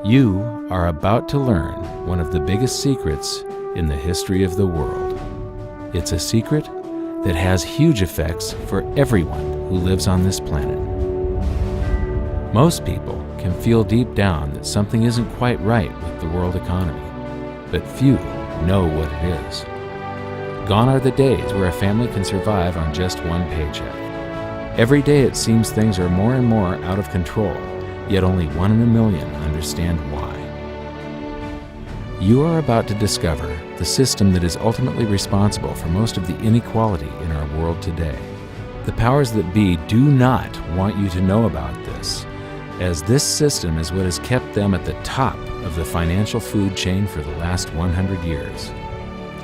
You are about to learn one of the biggest secrets in the history of the world. It's a secret that has huge effects for everyone who lives on this planet. Most people can feel deep down that something isn't quite right with the world economy, but few know what it is. Gone are the days where a family can survive on just one paycheck. Every day it seems things are more and more out of control, yet only 1 in a million understand why. You are about to discover the system that is ultimately responsible for most of the inequality in our world today. The powers that be do not want you to know about this, as this system is what has kept them at the top of the financial food chain for the last 100 years.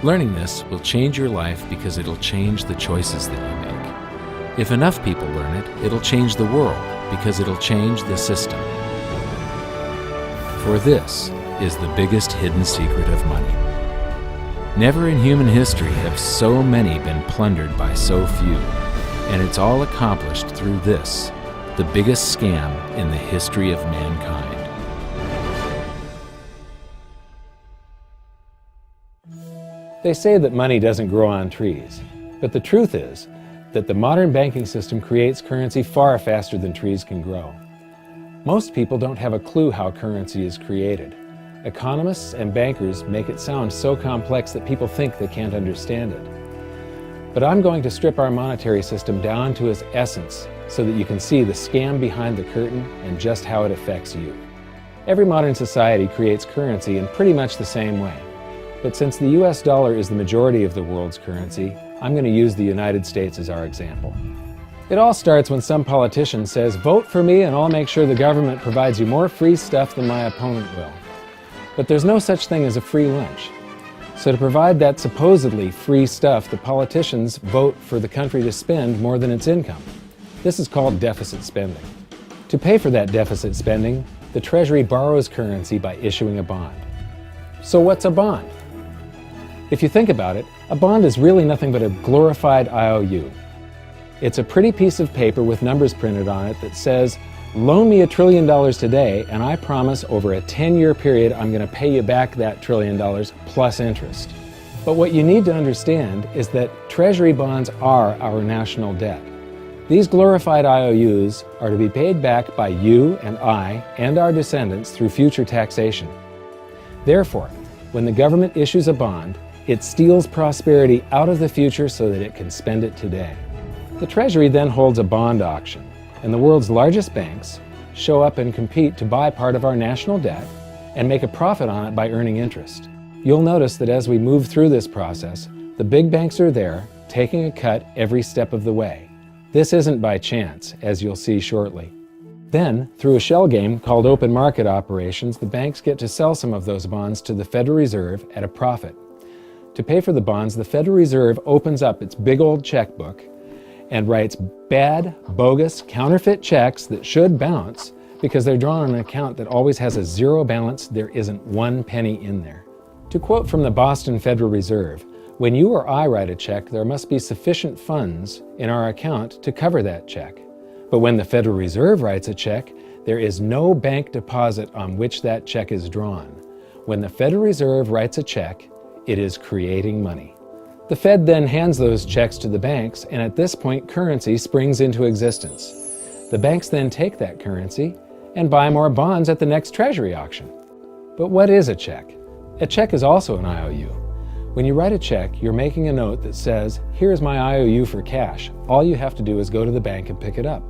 Learning this will change your life because it'll change the choices that you make. If enough people learn it, it'll change the world because it'll change the system. For this is the biggest hidden secret of money. Never in human history have so many been plundered by so few, and it's all accomplished through this, the biggest scam in the history of mankind. They say that money doesn't grow on trees, but the truth is that the modern banking system creates currency far faster than trees can grow. Most people don't have a clue how currency is created. Economists and bankers make it sound so complex that people think they can't understand it. But I'm going to strip our monetary system down to its essence so that you can see the scam behind the curtain and just how it affects you. Every modern society creates currency in pretty much the same way. But since the US dollar is the majority of the world's currency, I'm going to use the United States as our example. It all starts when some politician says, "Vote for me and I'll make sure the government provides you more free stuff than my opponent will." But there's no such thing as a free lunch. So to provide that supposedly free stuff, the politicians vote for the country to spend more than its income. This is called deficit spending. To pay for that deficit spending, the Treasury borrows currency by issuing a bond. So what's a bond? If you think about it, a bond is really nothing but a glorified IOU. It's a pretty piece of paper with numbers printed on it that says, "Loan me $1 trillion today, and I promise over a 10-year period I'm going to pay you back that $1 trillion plus interest." But what you need to understand is that Treasury bonds are our national debt. These glorified IOUs are to be paid back by you and I and our descendants through future taxation. Therefore, when the government issues a bond, it steals prosperity out of the future so that it can spend it today. The Treasury then holds a bond auction, and the world's largest banks show up and compete to buy part of our national debt and make a profit on it by earning interest. You'll notice that as we move through this process, the big banks are there, taking a cut every step of the way. This isn't by chance, as you'll see shortly. Then, through a shell game called open market operations, the banks get to sell some of those bonds to the Federal Reserve at a profit. To pay for the bonds, the Federal Reserve opens up its big old checkbook and writes bad, bogus, counterfeit checks that should bounce because they're drawn on an account that always has a zero balance. There isn't 1 penny in there. To quote from the Boston Federal Reserve, "When you or I write a check, there must be sufficient funds in our account to cover that check. But when the Federal Reserve writes a check, there is no bank deposit on which that check is drawn. When the Federal Reserve writes a check, it is creating money." The Fed then hands those checks to the banks, and at this point, currency springs into existence. The banks then take that currency and buy more bonds at the next Treasury auction. But what is a check? A check is also an IOU. When you write a check, you're making a note that says, "Here's my IOU for cash. All you have to do is go to the bank and pick it up."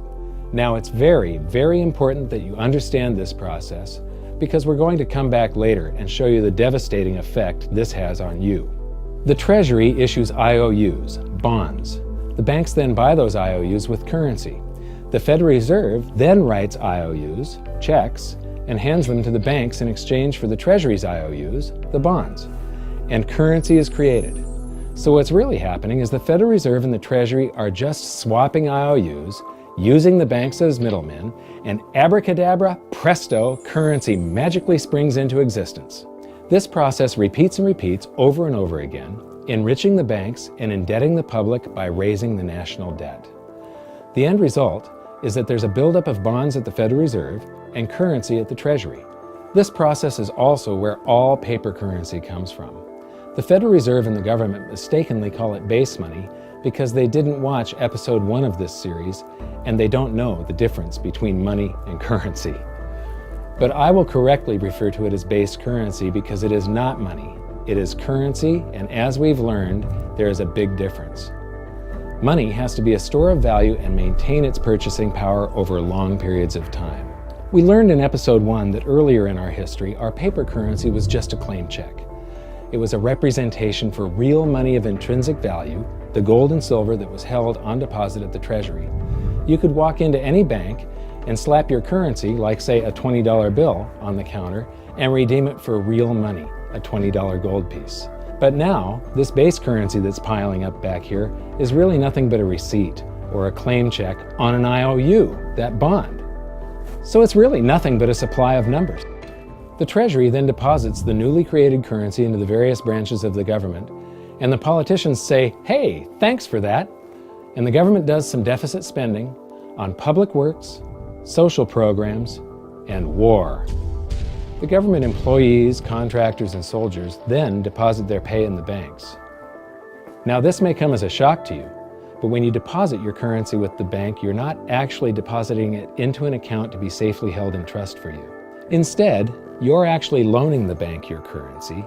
Now, it's very, very important that you understand this process because we're going to come back later and show you the devastating effect this has on you. The Treasury issues IOUs, bonds. The banks then buy those IOUs with currency. The Federal Reserve then writes IOUs, checks, and hands them to the banks in exchange for the Treasury's IOUs, the bonds. And currency is created. So what's really happening is the Federal Reserve and the Treasury are just swapping IOUs, using the banks as middlemen, and abracadabra, presto, currency magically springs into existence. This process repeats and repeats over and over again, enriching the banks and indebting the public by raising the national debt. The end result is that there's a buildup of bonds at the Federal Reserve and currency at the Treasury. This process is also where all paper currency comes from. The Federal Reserve and the government mistakenly call it base money because they didn't watch episode 1 of this series and they don't know the difference between money and currency. But I will correctly refer to it as base currency because it is not money. It is currency, and as we've learned, there is a big difference. Money has to be a store of value and maintain its purchasing power over long periods of time. We learned in episode 1 that earlier in our history, our paper currency was just a claim check. It was a representation for real money of intrinsic value, the gold and silver that was held on deposit at the Treasury. You could walk into any bank and slap your currency, like say a $20 bill, on the counter and redeem it for real money, a $20 gold piece. But now, this base currency that's piling up back here is really nothing but a receipt or a claim check on an IOU, that bond. So it's really nothing but a supply of numbers. The Treasury then deposits the newly created currency into the various branches of the government, and the politicians say, "Hey, thanks for that." And the government does some deficit spending on public works, social programs, and war. The government employees, contractors, and soldiers then deposit their pay in the banks. Now, this may come as a shock to you, but when you deposit your currency with the bank, you're not actually depositing it into an account to be safely held in trust for you. Instead, you're actually loaning the bank your currency,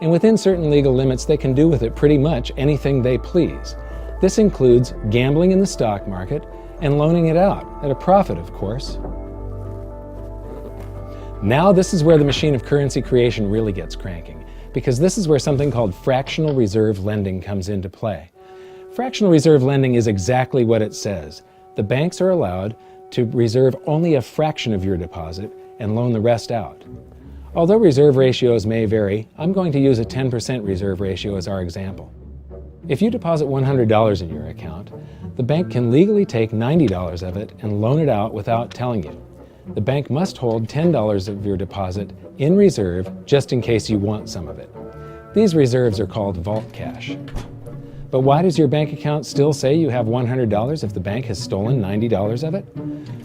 and within certain legal limits, they can do with it pretty much anything they please. This includes gambling in the stock market and loaning it out, at a profit, of course. Now this is where the machine of currency creation really gets cranking, because this is where something called fractional reserve lending comes into play. Fractional reserve lending is exactly what it says. The banks are allowed to reserve only a fraction of your deposit and loan the rest out. Although reserve ratios may vary, I'm going to use a 10% reserve ratio as our example. If you deposit $100 in your account, the bank can legally take $90 of it and loan it out without telling you. The bank must hold $10 of your deposit in reserve just in case you want some of it. These reserves are called vault cash. But why does your bank account still say you have $100 if the bank has stolen $90 of it?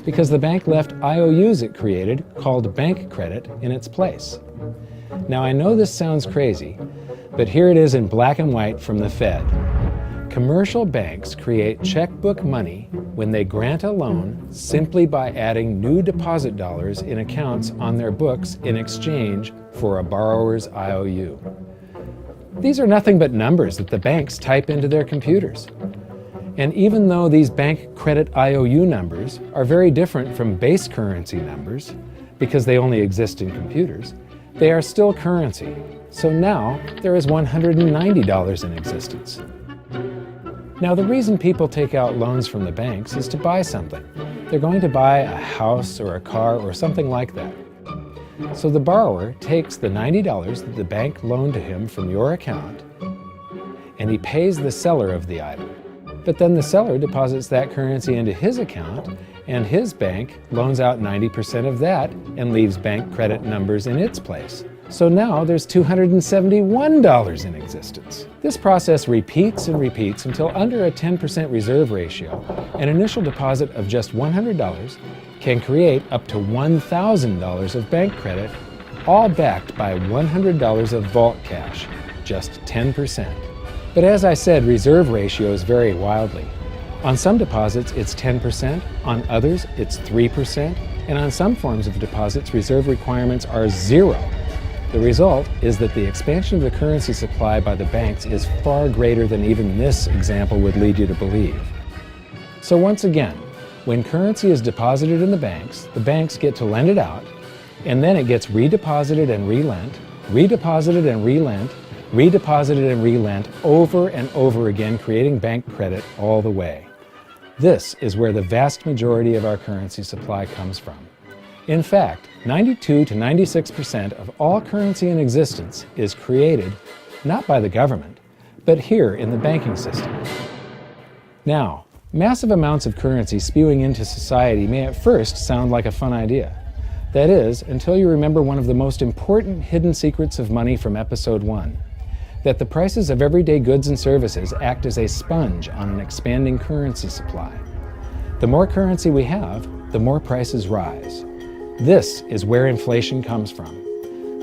Because the bank left IOUs it created, called bank credit, in its place. Now I know this sounds crazy, but here it is in black and white from the Fed. Commercial banks create checkbook money when they grant a loan simply by adding new deposit dollars in accounts on their books in exchange for a borrower's IOU. These are nothing but numbers that the banks type into their computers. And even though these bank credit IOU numbers are very different from base currency numbers, because they only exist in computers, they are still currency. So now there is $190 in existence. Now the reason people take out loans from the banks is to buy something. They're going to buy a house or a car or something like that. So the borrower takes the $90 that the bank loaned to him from your account, and he pays the seller of the item. But then the seller deposits that currency into his account, and his bank loans out 90% of that and leaves bank credit numbers in its place. So now there's $271 in existence. This process repeats and repeats until under a 10% reserve ratio, an initial deposit of just $100 can create up to $1,000 of bank credit, all backed by $100 of vault cash, just 10%. But as I said, reserve ratios vary wildly. On some deposits, it's 10%, on others, it's 3%, and on some forms of deposits, reserve requirements are 0. The result is that the expansion of the currency supply by the banks is far greater than even this example would lead you to believe. So once again, when currency is deposited in the banks get to lend it out, and then it gets redeposited and relent, redeposited and relent, redeposited and relent over and over again, creating bank credit all the way. This is where the vast majority of our currency supply comes from. In fact, 92 to 96% of all currency in existence is created not by the government, but here in the banking system. Now, massive amounts of currency spewing into society may at first sound like a fun idea. That is, until you remember one of the most important hidden secrets of money from episode 1, that the prices of everyday goods and services act as a sponge on an expanding currency supply. The more currency we have, the more prices rise. This is where inflation comes from.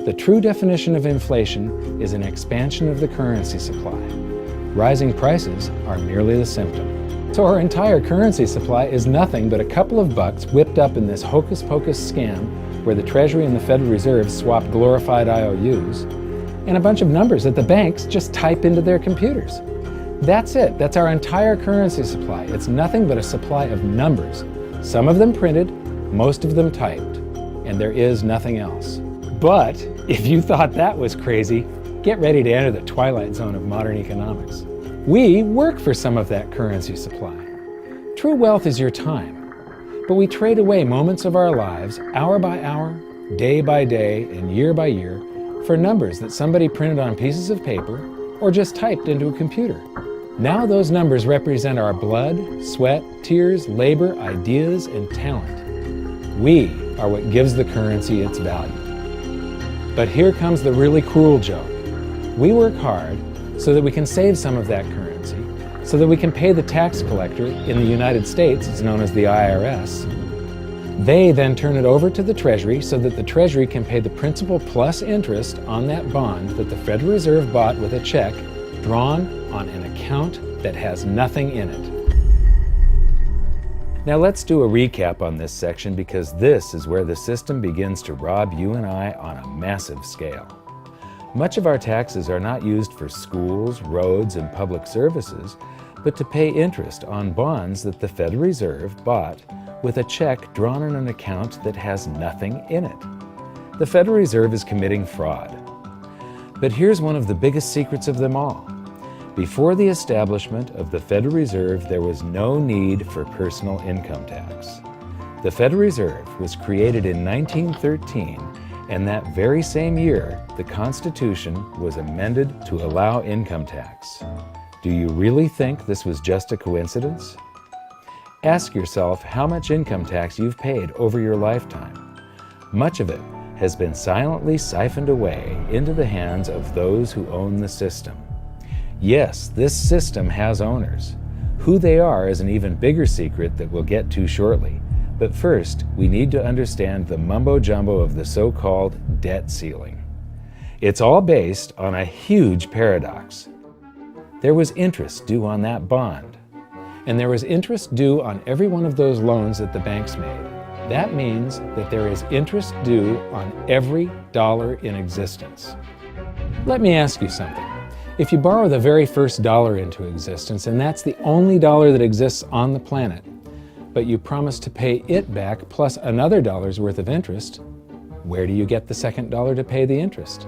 The true definition of inflation is an expansion of the currency supply. Rising prices are merely the symptom. So our entire currency supply is nothing but a couple of bucks whipped up in this hocus-pocus scam where the Treasury and the Federal Reserve swap glorified IOUs, and a bunch of numbers that the banks just type into their computers. That's it. That's our entire currency supply. It's nothing but a supply of numbers. Some of them printed, most of them typed, and there is nothing else. But if you thought that was crazy, get ready to enter the twilight zone of modern economics. We work for some of that currency supply. True wealth is your time, but we trade away moments of our lives, hour by hour, day by day, and year by year, for numbers that somebody printed on pieces of paper or just typed into a computer. Now those numbers represent our blood, sweat, tears, labor, ideas, and talent. We are what gives the currency its value. But here comes the really cruel joke. We work hard so that we can save some of that currency, so that we can pay the tax collector. In the United States, it's known as the IRS. They then turn it over to the Treasury so that the Treasury can pay the principal plus interest on that bond that the Federal Reserve bought with a check drawn on an account that has nothing in it. Now let's do a recap on this section, because this is where the system begins to rob you and I on a massive scale. Much of our taxes are not used for schools, roads, and public services, but to pay interest on bonds that the Federal Reserve bought with a check drawn on an account that has nothing in it. The Federal Reserve is committing fraud. But here's one of the biggest secrets of them all. Before the establishment of the Federal Reserve, there was no need for personal income tax. The Federal Reserve was created in 1913, and that very same year, the Constitution was amended to allow income tax. Do you really think this was just a coincidence? Ask yourself how much income tax you've paid over your lifetime. Much of it has been silently siphoned away into the hands of those who own the system. Yes, this system has owners. Who they are is an even bigger secret that we'll get to shortly. But first, we need to understand the mumbo-jumbo of the so-called debt ceiling. It's all based on a huge paradox. There was interest due on that bond, and there was interest due on every one of those loans that the banks made. That means that there is interest due on every dollar in existence. Let me ask you something. If you borrow the very first dollar into existence, and that's the only dollar that exists on the planet, but you promise to pay it back plus another dollar's worth of interest, where do you get the second dollar to pay the interest?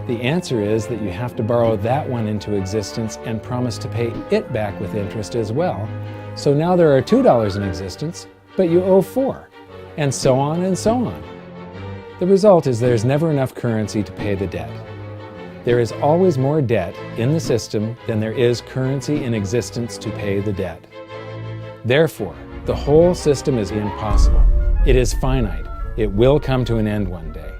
The answer is that you have to borrow that one into existence and promise to pay it back with interest as well. So now there are $2 in existence, but you owe $4, and so on and so on. The result is there's never enough currency to pay the debt. There is always more debt in the system than there is currency in existence to pay the debt. Therefore, the whole system is impossible. It is finite. It will come to an end one day.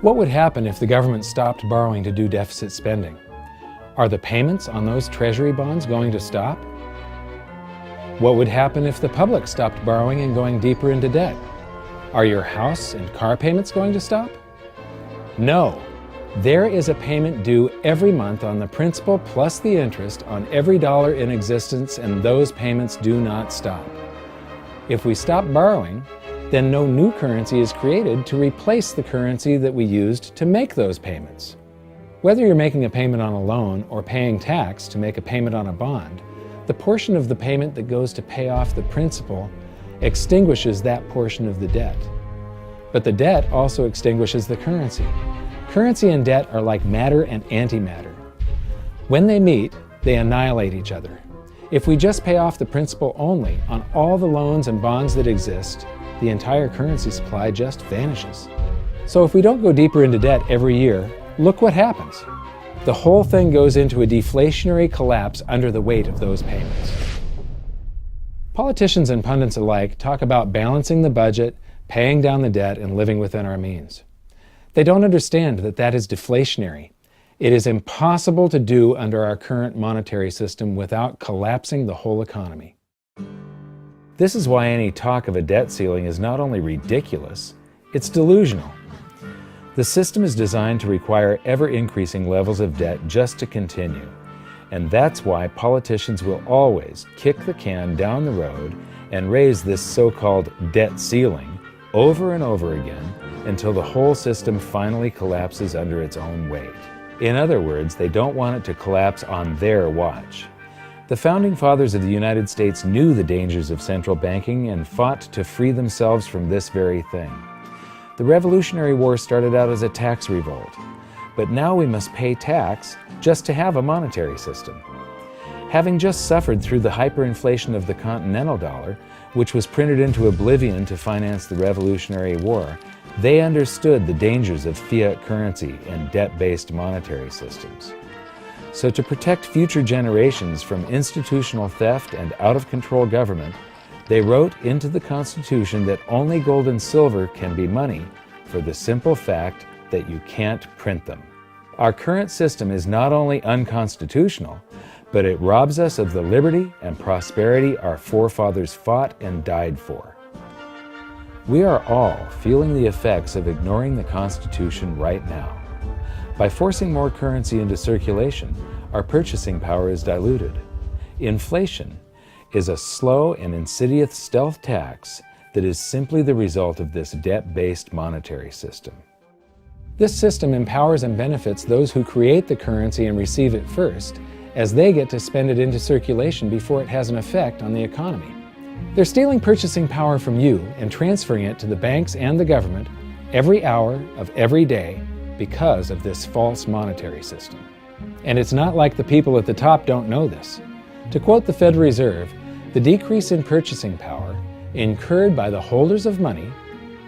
What would happen if the government stopped borrowing to do deficit spending? Are the payments on those treasury bonds going to stop? What would happen if the public stopped borrowing and going deeper into debt? Are your house and car payments going to stop? No. There is a payment due every month on the principal plus the interest on every dollar in existence, and those payments do not stop. If we stop borrowing, then no new currency is created to replace the currency that we used to make those payments. Whether you're making a payment on a loan or paying tax to make a payment on a bond, the portion of the payment that goes to pay off the principal extinguishes that portion of the debt. But the debt also extinguishes the currency. Currency and debt are like matter and antimatter. When they meet, they annihilate each other. If we just pay off the principal only on all the loans and bonds that exist, the entire currency supply just vanishes. So if we don't go deeper into debt every year, look what happens. The whole thing goes into a deflationary collapse under the weight of those payments. Politicians and pundits alike talk about balancing the budget, paying down the debt, and living within our means. They don't understand that that is deflationary. It is impossible to do under our current monetary system without collapsing the whole economy. This is why any talk of a debt ceiling is not only ridiculous, it's delusional. The system is designed to require ever-increasing levels of debt just to continue. And that's why politicians will always kick the can down the road and raise this so-called debt ceiling over and over again until the whole system finally collapses under its own weight. In other words, they don't want it to collapse on their watch. The Founding Fathers of the United States knew the dangers of central banking and fought to free themselves from this very thing. The Revolutionary War started out as a tax revolt, but now we must pay tax just to have a monetary system. Having just suffered through the hyperinflation of the continental dollar, which was printed into oblivion to finance the Revolutionary War, they understood the dangers of fiat currency and debt-based monetary systems. So to protect future generations from institutional theft and out-of-control government, they wrote into the Constitution that only gold and silver can be money for the simple fact that you can't print them. Our current system is not only unconstitutional, but it robs us of the liberty and prosperity our forefathers fought and died for. We are all feeling the effects of ignoring the Constitution right now. By forcing more currency into circulation, our purchasing power is diluted. Inflation is a slow and insidious stealth tax that is simply the result of this debt-based monetary system. This system empowers and benefits those who create the currency and receive it first, as they get to spend it into circulation before it has an effect on the economy. They're stealing purchasing power from you and transferring it to the banks and the government every hour of every day because of this false monetary system. And it's not like the people at the top don't know this. To quote the Federal Reserve, the decrease in purchasing power incurred by the holders of money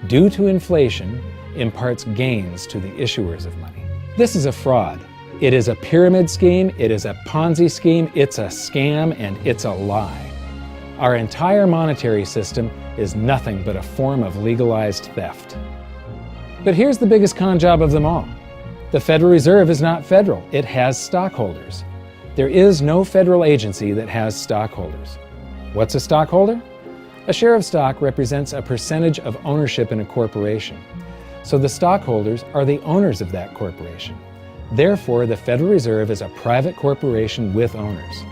due to inflation imparts gains to the issuers of money. This is a fraud. It is a pyramid scheme, it is a Ponzi scheme, it's a scam, and it's a lie. Our entire monetary system is nothing but a form of legalized theft. But here's the biggest con job of them all. The Federal Reserve is not federal, it has stockholders. There is no federal agency that has stockholders. What's a stockholder? A share of stock represents a percentage of ownership in a corporation. So the stockholders are the owners of that corporation. Therefore, the Federal Reserve is a private corporation with owners.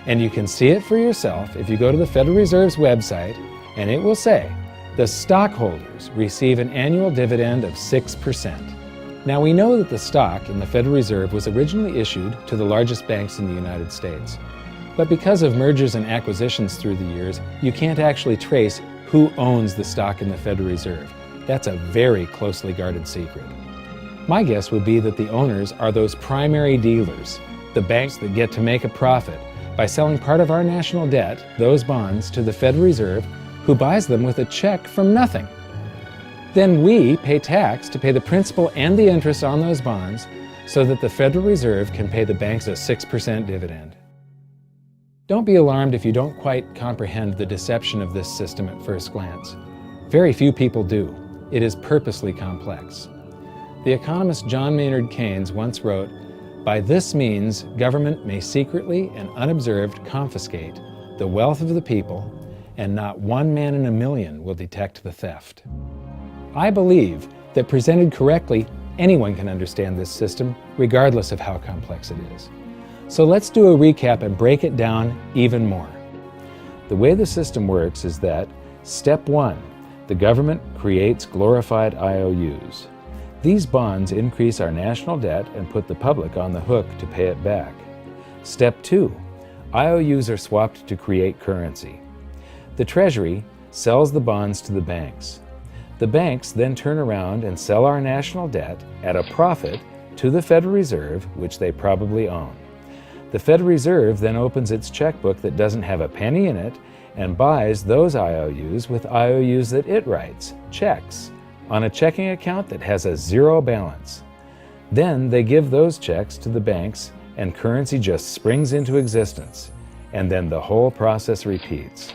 And you can see it for yourself if you go to the Federal Reserve's website, and it will say, the stockholders receive an annual dividend of 6%. Now we know that the stock in the Federal Reserve was originally issued to the largest banks in the United States. But because of mergers and acquisitions through the years, you can't actually trace who owns the stock in the Federal Reserve. That's a very closely guarded secret. My guess would be that the owners are those primary dealers, the banks that get to make a profit by selling part of our national debt, those bonds, to the Federal Reserve, who buys them with a check from nothing. Then we pay tax to pay the principal and the interest on those bonds so that the Federal Reserve can pay the banks a 6% dividend. Don't be alarmed if you don't quite comprehend the deception of this system at first glance. Very few people do. It is purposely complex. The economist John Maynard Keynes once wrote, "By this means, government may secretly and unobserved confiscate the wealth of the people, and not one man in a million will detect the theft." I believe that presented correctly, anyone can understand this system, regardless of how complex it is. So let's do a recap and break it down even more. The way the system works is that, step 1, the government creates glorified IOUs. These bonds increase our national debt and put the public on the hook to pay it back. Step 2, IOUs are swapped to create currency. The Treasury sells the bonds to the banks. The banks then turn around and sell our national debt at a profit to the Federal Reserve, which they probably own. The Federal Reserve then opens its checkbook that doesn't have a penny in it and buys those IOUs with IOUs that it writes, checks, on a checking account that has a zero balance. Then they give those checks to the banks and currency just springs into existence, and then the whole process repeats.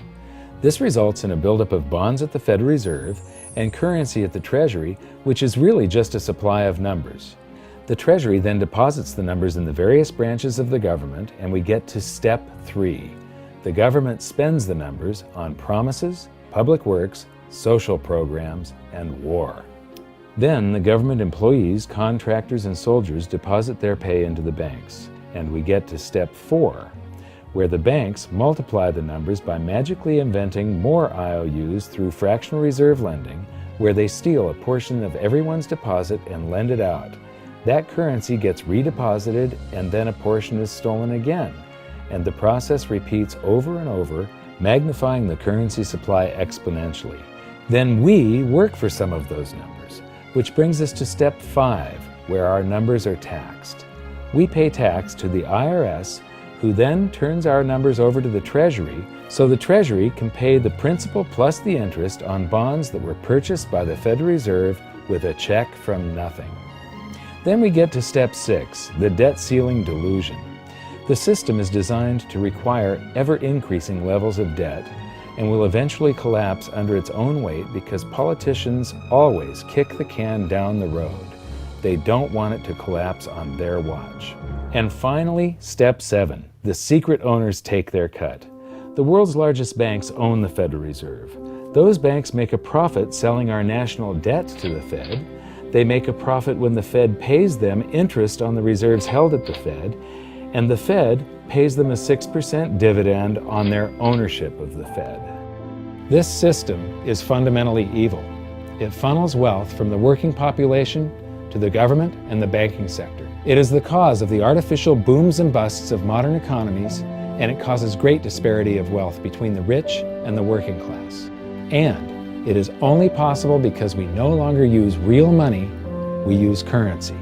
This results in a buildup of bonds at the Federal Reserve and currency at the Treasury, which is really just a supply of numbers. The Treasury then deposits the numbers in the various branches of the government, and we get to step 3. The government spends the numbers on promises, public works, social programs, and war. Then the government employees, contractors, and soldiers deposit their pay into the banks. And we get to step 4, where the banks multiply the numbers by magically inventing more IOUs through fractional reserve lending, where they steal a portion of everyone's deposit and lend it out. That currency gets redeposited, and then a portion is stolen again. And the process repeats over and over, magnifying the currency supply exponentially. Then we work for some of those numbers, which brings us to step 5, where our numbers are taxed. We pay tax to the IRS, who then turns our numbers over to the Treasury, so the Treasury can pay the principal plus the interest on bonds that were purchased by the Federal Reserve with a check from nothing. Then we get to step 6, the debt ceiling delusion. The system is designed to require ever-increasing levels of debt and will eventually collapse under its own weight because politicians always kick the can down the road. They don't want it to collapse on their watch. And finally, step 7, the secret owners take their cut. The world's largest banks own the Federal Reserve. Those banks make a profit selling our national debt to the Fed. They make a profit when the Fed pays them interest on the reserves held at the Fed, and the Fed pays them a 6% dividend on their ownership of the Fed. This system is fundamentally evil. It funnels wealth from the working population to the government and the banking sector. It is the cause of the artificial booms and busts of modern economies, and it causes great disparity of wealth between the rich and the working class. And it is only possible because we no longer use real money, we use currency.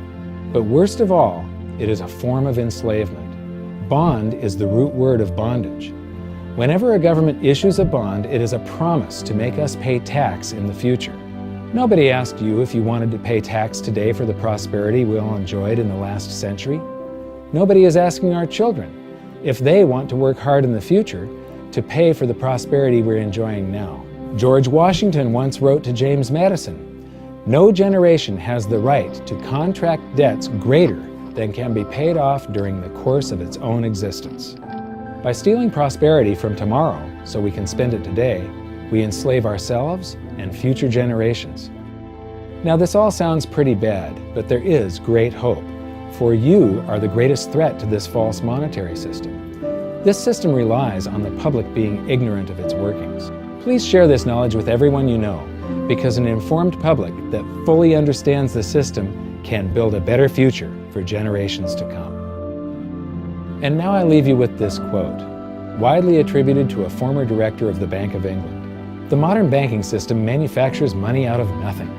But worst of all, it is a form of enslavement. Bond is the root word of bondage. Whenever a government issues a bond, it is a promise to make us pay tax in the future. Nobody asked you if you wanted to pay tax today for the prosperity we all enjoyed in the last century. Nobody is asking our children if they want to work hard in the future to pay for the prosperity we're enjoying now. George Washington once wrote to James Madison, "No generation has the right to contract debts greater than can be paid off during the course of its own existence." By stealing prosperity from tomorrow so we can spend it today, we enslave ourselves and future generations. Now this all sounds pretty bad, but there is great hope, for you are the greatest threat to this false monetary system. This system relies on the public being ignorant of its workings. Please share this knowledge with everyone you know, because an informed public that fully understands the system can build a better future for generations to come. And now I leave you with this quote, widely attributed to a former director of the Bank of England. "The modern banking system manufactures money out of nothing.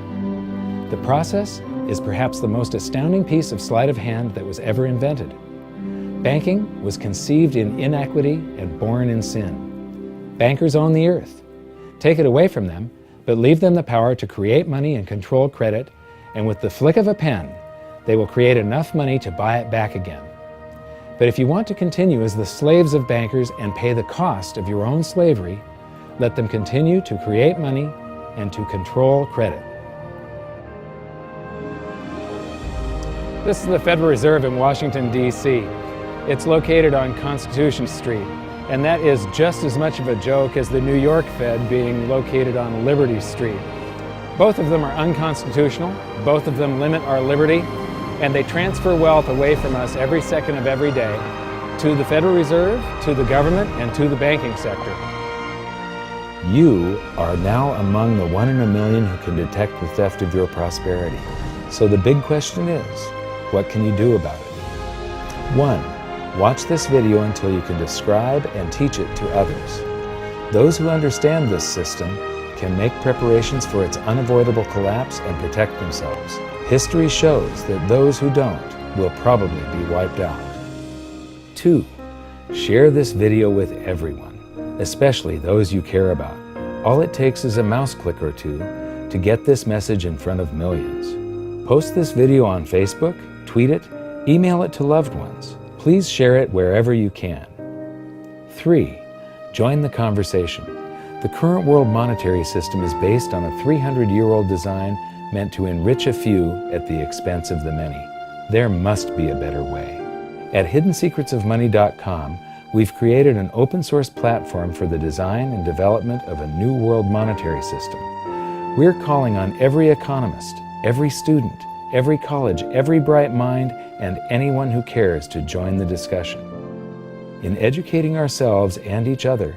The process is perhaps the most astounding piece of sleight of hand that was ever invented. Banking was conceived in inequity and born in sin. Bankers own the earth. Take it away from them, but leave them the power to create money and control credit, and with the flick of a pen, they will create enough money to buy it back again. But if you want to continue as the slaves of bankers and pay the cost of your own slavery, let them continue to create money and to control credit." This is the Federal Reserve in Washington, D.C. It's located on Constitution Street, and that is just as much of a joke as the New York Fed being located on Liberty Street. Both of them are unconstitutional, both of them limit our liberty, and they transfer wealth away from us every second of every day to the Federal Reserve, to the government, and to the banking sector. You are now among the 1 in a million who can detect the theft of your prosperity. So the big question is, what can you do about it? 1. Watch this video until you can describe and teach it to others. Those who understand this system can make preparations for its unavoidable collapse and protect themselves. History shows that those who don't will probably be wiped out. 2. Share this video with everyone, especially those you care about. All it takes is a mouse click or two to get this message in front of millions. Post this video on Facebook, tweet it, email it to loved ones. Please share it wherever you can. 3. Join the conversation. The current world monetary system is based on a 300-year-old design meant to enrich a few at the expense of the many. There must be a better way. At hiddensecretsofmoney.com, we've created an open-source platform for the design and development of a new world monetary system. We're calling on every economist, every student, every college, every bright mind, and anyone who cares to join the discussion. In educating ourselves and each other,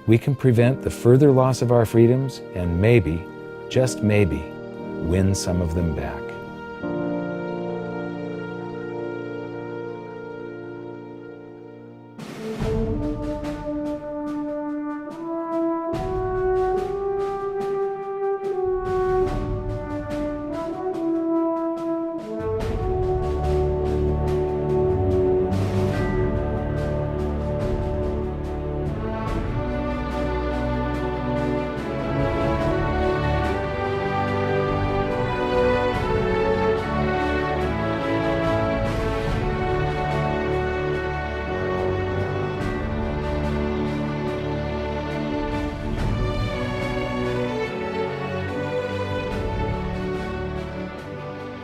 we can prevent the further loss of our freedoms and maybe, just maybe, win some of them back.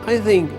I think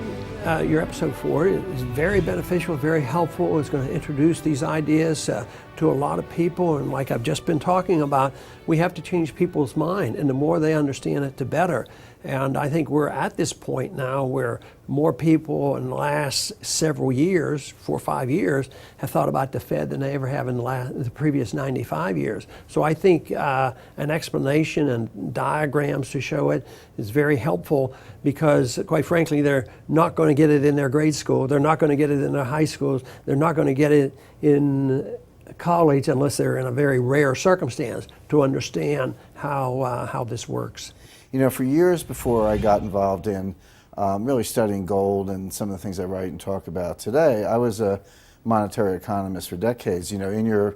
your episode 4 is very beneficial, very helpful. It's going to introduce these ideas to a lot of people, and like I've just been talking about, we have to change people's mind, and the more they understand it, the better. And I think we're at this point now where more people in the last several years, 4 or 5 years, have thought about the Fed than they ever have in the previous 95 years. So I think an explanation and diagrams to show it is very helpful, because quite frankly, they're not going to get it in their grade school. They're not going to get it in their high schools. They're not going to get it in college unless they're in a very rare circumstance to understand how this works. You know, for years before I got involved in really studying gold and some of the things I write and talk about today, I was a monetary economist for decades. You know, in your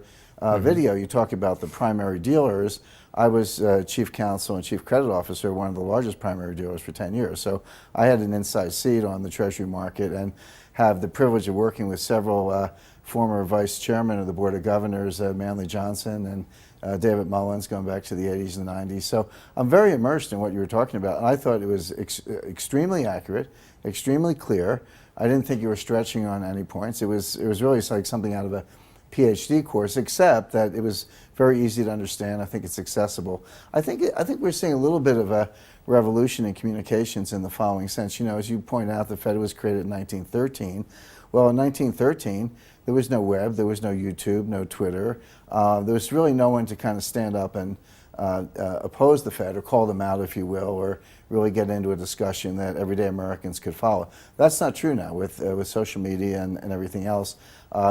video, you talk about the primary dealers. I was chief counsel and chief credit officer of one of the largest primary dealers for 10 years. So I had an inside seat on the Treasury market and have the privilege of working with several former vice chairmen of the Board of Governors, Manley Johnson and David Mullins, going back to the 80s and 90s. So I'm very immersed in what you were talking about. And I thought it was extremely accurate, extremely clear. I didn't think you were stretching on any points. It was really like something out of a PhD course, except that it was very easy to understand. I think it's accessible. I think we're seeing a little bit of a revolution in communications in the following sense. You know, as you pointed out, the Fed was created in 1913. Well, in 1913, there was no web, there was no YouTube, no Twitter. There was really no one to kind of stand up and oppose the Fed, or call them out, if you will, or really get into a discussion that everyday Americans could follow. That's not true now with social media and everything else.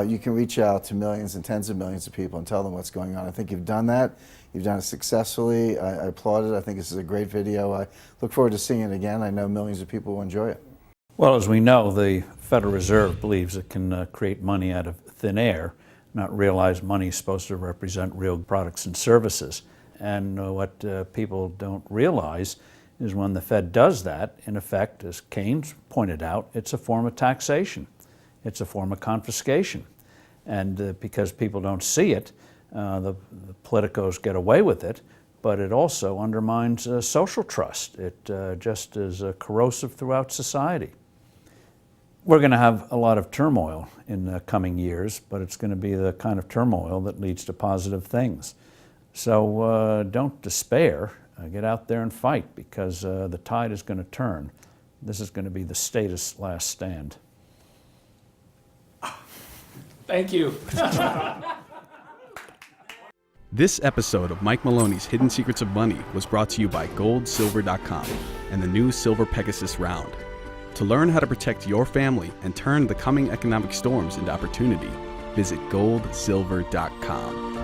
You can reach out to millions and tens of millions of people and tell them what's going on. I think you've done that. You've done it successfully. I applaud it. I think this is a great video. I look forward to seeing it again. I know millions of people will enjoy it. Well, as we know, the Federal Reserve believes it can create money out of thin air, not realize money is supposed to represent real products and services. And what people don't realize is when the Fed does that, in effect, as Keynes pointed out, it's a form of taxation. It's a form of confiscation. And because people don't see it, the politicos get away with it, but it also undermines social trust. It just is corrosive throughout society. We're going to have a lot of turmoil in the coming years, but it's going to be the kind of turmoil that leads to positive things. So don't despair. Get out there and fight, because the tide is going to turn. This is going to be the status last stand. Thank you. This episode of Mike Maloney's Hidden Secrets of Money was brought to you by GoldSilver.com and the new Silver Pegasus Round. To learn how to protect your family and turn the coming economic storms into opportunity, visit GoldSilver.com.